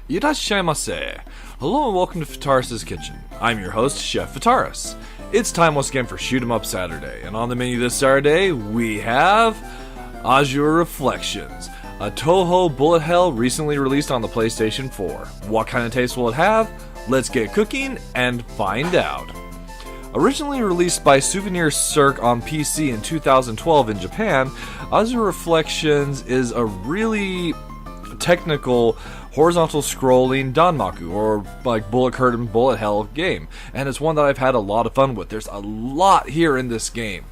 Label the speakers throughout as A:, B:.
A: Irashaimase. Hello and welcome to Fitaurus Kitchen. I'm your host, Chef Fitaurus. It's time once again for Shoot 'em Up Saturday, and on the menu this Saturday we have Azure Reflections, a Touhou bullet hell recently released on the PlayStation 4. What kind of taste will it have? Let's get cooking and find out. Originally released by Souvenir Cirque on PC in 2012 in Japan, Azure Reflections is a really technical horizontal scrolling Danmaku, or like bullet curtain bullet hell game, and it's one that I've had a lot of fun with. There's a lot here in this game.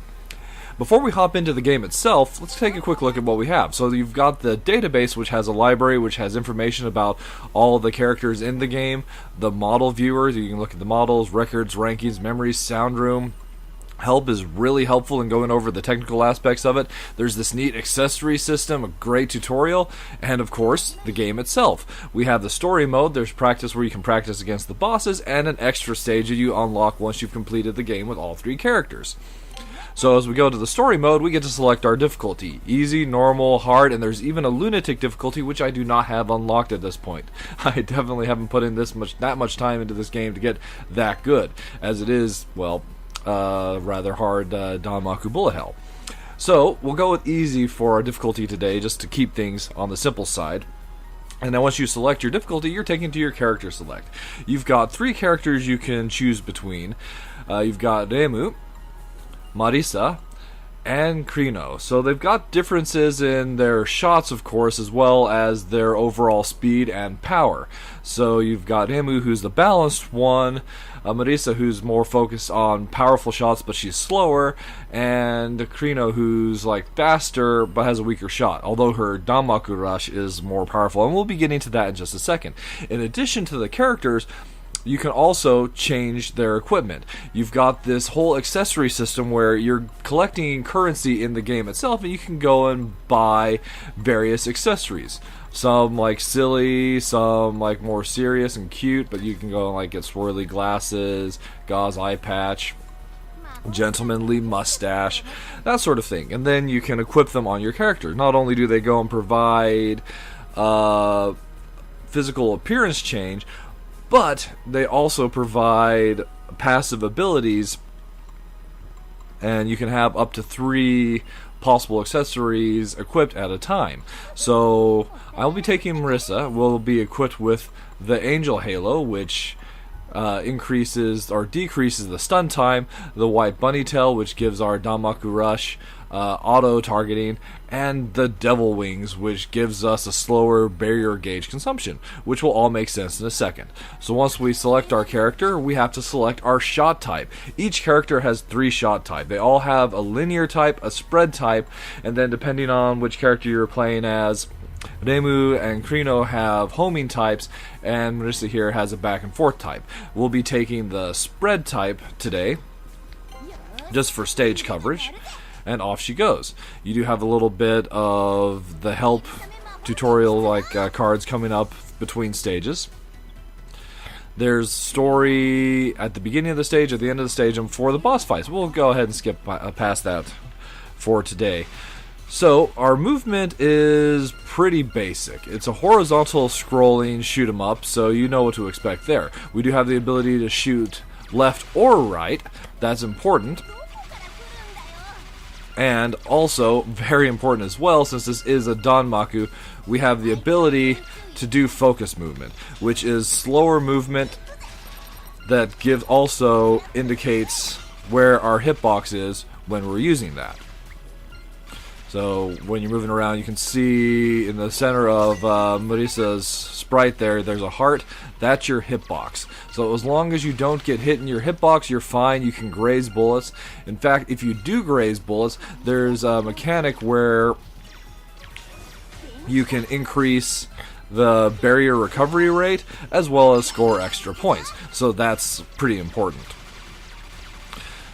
A: Before we hop into the game itself, let's take a quick look at what we have. So you've got the database, which has a library which has information about all the characters in the game, the model viewers, you can look at the models, records, rankings, memories, sound room. Help is really helpful in going over the technical aspects of it. There's this neat accessory system, a great tutorial, and of course, the game itself. We have the story mode, there's practice where you can practice against the bosses, and an extra stage that you unlock once you've completed the game with all three characters. So as we go to the story mode, we get to select our difficulty. Easy, normal, hard, and there's even a lunatic difficulty, which I do not have unlocked at this point. I definitely haven't put in that much time into this game to get that good, as it is, well, rather hard Danmaku bullet hell. So we'll go with easy for our difficulty today, just to keep things on the simple side. And then once you select your difficulty, you're taken to your character select. You've got three characters you can choose between. You've got Remu, Marisa, and Krino. So they've got differences in their shots, of course, as well as their overall speed and power. So you've got Remu, who's the balanced one, Marisa, who's more focused on powerful shots but she's slower, and Krino, who's like faster but has a weaker shot, although her Danmaku rush is more powerful, and we'll be getting to that in just a second. In addition to the characters, you can also change their equipment. You've got this whole accessory system where you're collecting currency in the game itself, and you can go and buy various accessories. Some like silly, some like more serious and cute, but you can go and like get swirly glasses, gauze eye patch, gentlemanly mustache, that sort of thing. And then you can equip them on your character. Not only do they go and provide physical appearance change, but they also provide passive abilities, and you can have up to 3 possible accessories equipped at a time. So I'll be taking Marisa. We'll be equipped with the Angel Halo, which increases or decreases the stun time, the White Bunny Tail, which gives our Danmaku Rush auto targeting, and the Devil Wings, which gives us a slower barrier gauge consumption, which will all make sense in a second. So once we select our character, we have to select our shot type. Each character has 3 shot type. They all have a linear type, a spread type, and then depending on which character you're playing as, Remu and Krino have homing types, and Marisa here has a back and forth type. We'll be taking the spread type today, just for stage coverage, and off she goes. You do have a little bit of the help tutorial like cards coming up between stages. There's story at the beginning of the stage, at the end of the stage, and for the boss fights. We'll go ahead and skip past that for today. So our movement is pretty basic. It's a horizontal scrolling shoot 'em up, so you know what to expect there. We do have the ability to shoot left or right. That's important. And also, very important as well, since this is a Danmaku, we have the ability to do focus movement, which is slower movement that also indicates where our hitbox is when we're using that. So when you're moving around, you can see in the center of Marisa's sprite there's a heart. That's your hitbox. So as long as you don't get hit in your hitbox, you're fine. You can graze bullets. In fact, if you do graze bullets, there's a mechanic where you can increase the barrier recovery rate as well as score extra points. So that's pretty important.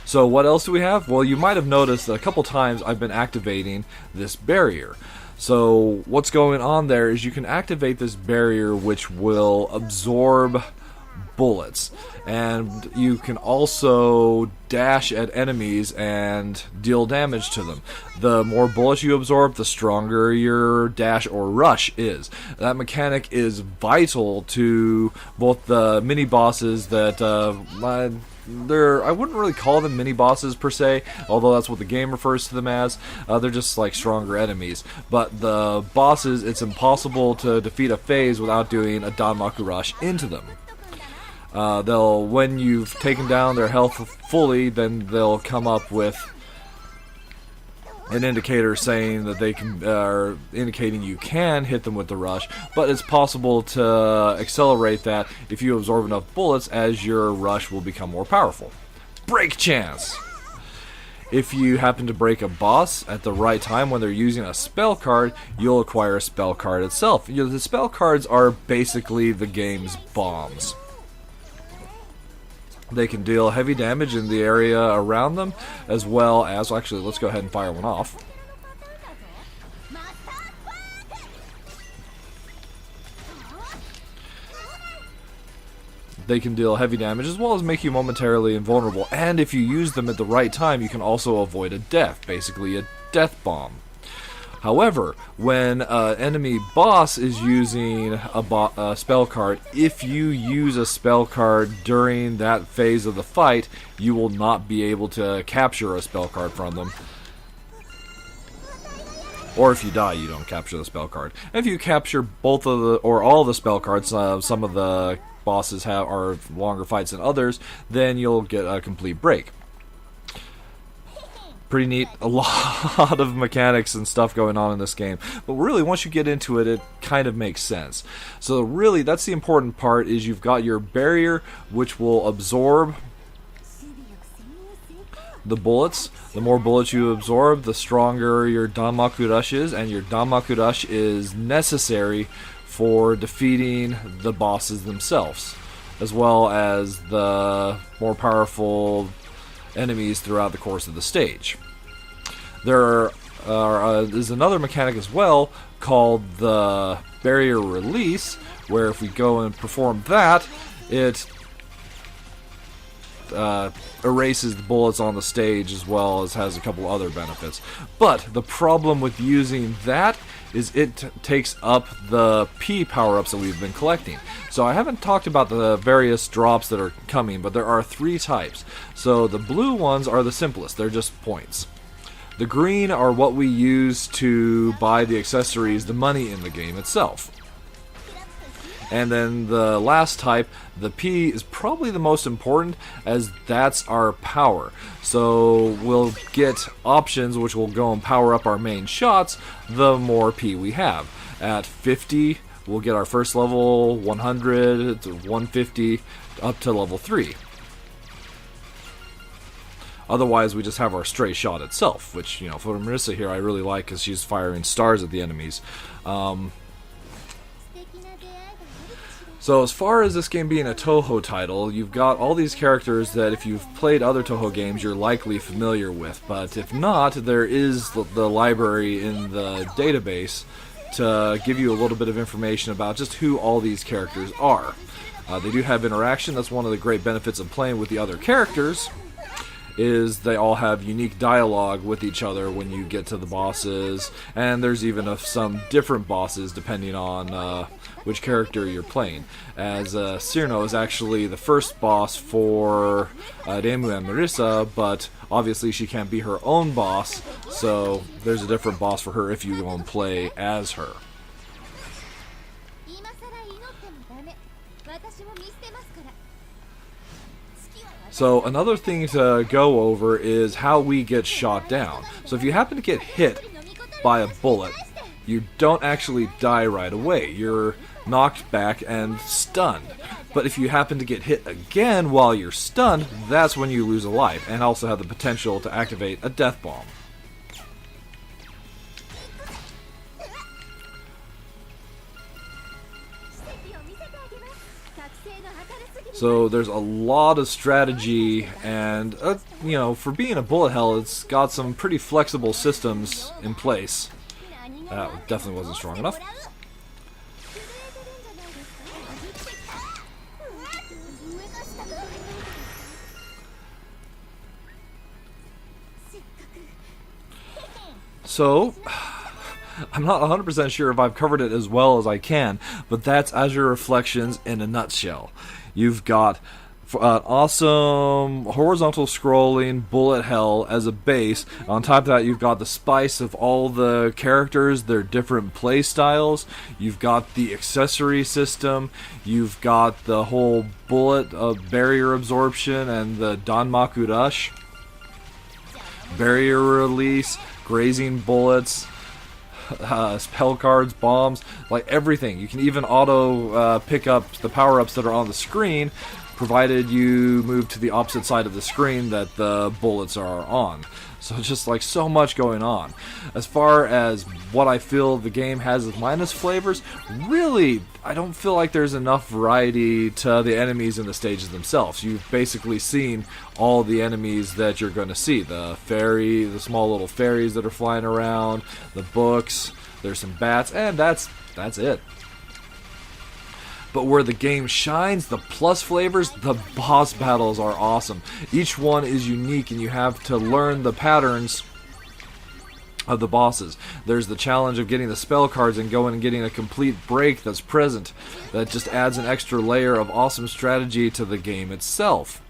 A: So what else do we have? Well, you might have noticed that a couple times I've been activating this barrier. So what's going on there is you can activate this barrier, which will absorb bullets. And you can also dash at enemies and deal damage to them. The more bullets you absorb, the stronger your dash or rush is. That mechanic is vital to both the mini bosses that I wouldn't really call them mini bosses per se, although that's what the game refers to them as. They're just like stronger enemies. But the bosses, it's impossible to defeat a phase without doing a Danmaku rush into them. When you've taken down their health fully, then they'll come up with an indicator saying that they can, indicating you can hit them with the rush, but it's possible to accelerate that if you absorb enough bullets, as your rush will become more powerful. Break chance! If you happen to break a boss at the right time when they're using a spell card, you'll acquire a spell card itself. The spell cards are basically the game's bombs. They can deal heavy damage in the area around them, as well as... Actually, let's go ahead and fire one off. They can deal heavy damage, as well as make you momentarily invulnerable. And if you use them at the right time, you can also avoid a death, basically a death bomb. However, when an enemy boss is using a spell card, if you use a spell card during that phase of the fight, you will not be able to capture a spell card from them. Or if you die, you don't capture the spell card. If you capture both of the, or all the spell cards, some of the bosses are longer fights than others, then you'll get a complete break. Pretty neat. A lot of mechanics and stuff going on in this game, but really once you get into it, it kind of makes sense. So really that's the important part, is you've got your barrier, which will absorb the bullets. The more bullets you absorb, the stronger your Danmaku rush is, and your Danmaku rush is necessary for defeating the bosses themselves, as well as the more powerful enemies throughout the course of the stage. There is another mechanic as well called the barrier release, where if we go and perform that, it erases the bullets on the stage, as well as has a couple other benefits. But the problem with using that is it takes up the P power-ups that we've been collecting. So I haven't talked about the various drops that are coming, but there are 3 types. So the blue ones are the simplest, they're just points. The green are what we use to buy the accessories, the money in the game itself. And then the last type, the P, is probably the most important, as that's our power. So we'll get options which will go and power up our main shots the more P we have. At 50, we'll get our first level, 100 to 150, up to level 3. Otherwise, we just have our stray shot itself, which, you know, for Marissa here, I really like, because she's firing stars at the enemies. So as far as this game being a Touhou title, you've got all these characters that if you've played other Touhou games, you're likely familiar with. But if not, there is the library in the database to give you a little bit of information about just who all these characters are. They do have interaction. That's one of the great benefits of playing with the other characters, is they all have unique dialogue with each other when you get to the bosses, and there's even some different bosses depending on which character you're playing. As Cyrano is actually the first boss for Remu and Marissa, but obviously she can't be her own boss, so there's a different boss for her if you go and play as her. So another thing to go over is how we get shot down. So if you happen to get hit by a bullet, you don't actually die right away. You're knocked back and stunned. But if you happen to get hit again while you're stunned, that's when you lose a life, and also have the potential to activate a death bomb. So there's a lot of strategy, and you know, for being a bullet hell, it's got some pretty flexible systems in place. That definitely wasn't strong enough. So, I'm not 100% sure if I've covered it as well as I can, but that's Azure Reflections in a nutshell. You've got an awesome horizontal scrolling bullet hell as a base. On top of that, you've got the spice of all the characters, their different play styles. You've got the accessory system. You've got the whole bullet barrier absorption and the Danmaku rush. Barrier release, grazing bullets, spell cards, bombs, like everything. You can even auto pick up the power-ups that are on the screen, provided you move to the opposite side of the screen that the bullets are on. So just like so much going on. As far as what I feel the game has as minus flavors, really, I don't feel like there's enough variety to the enemies in the stages themselves. You've basically seen all the enemies that you're going to see. The fairy, the small little fairies that are flying around, the books, there's some bats, and that's it. But where the game shines, the plus flavors, the boss battles are awesome. Each one is unique and you have to learn the patterns of the bosses. There's the challenge of getting the spell cards and going and getting a complete break that's present. That just adds an extra layer of awesome strategy to the game itself.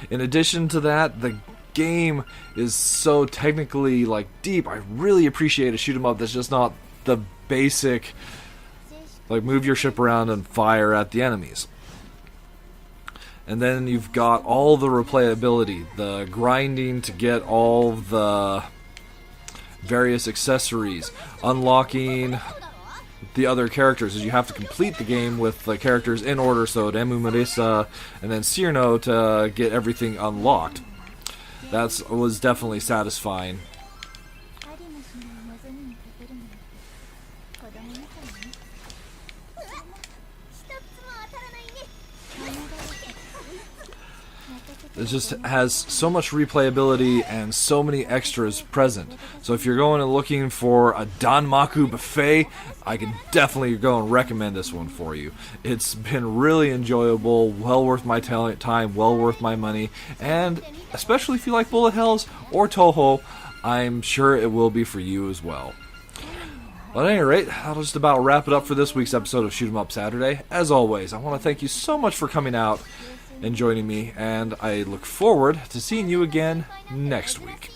A: In addition to that, the game is so technically deep. I really appreciate a shoot 'em up that's just not the basic move your ship around and fire at the enemies. And then you've got all the replayability, the grinding to get all the various accessories, unlocking the other characters, as you have to complete the game with the characters in order, so Remu, Marisa, and then Cyrano to get everything unlocked. That was definitely satisfying. It just has so much replayability and so many extras present. So if you're going and looking for a Danmaku buffet, I can definitely go and recommend this one for you. It's been really enjoyable, well worth my time, well worth my money, and especially if you like bullet hells or Touhou, I'm sure it will be for you as well. Well, at any rate, that'll just about wrap it up for this week's episode of Shoot 'em Up Saturday. As always, I want to thank you so much for coming out and joining me, and I look forward to seeing you again next week.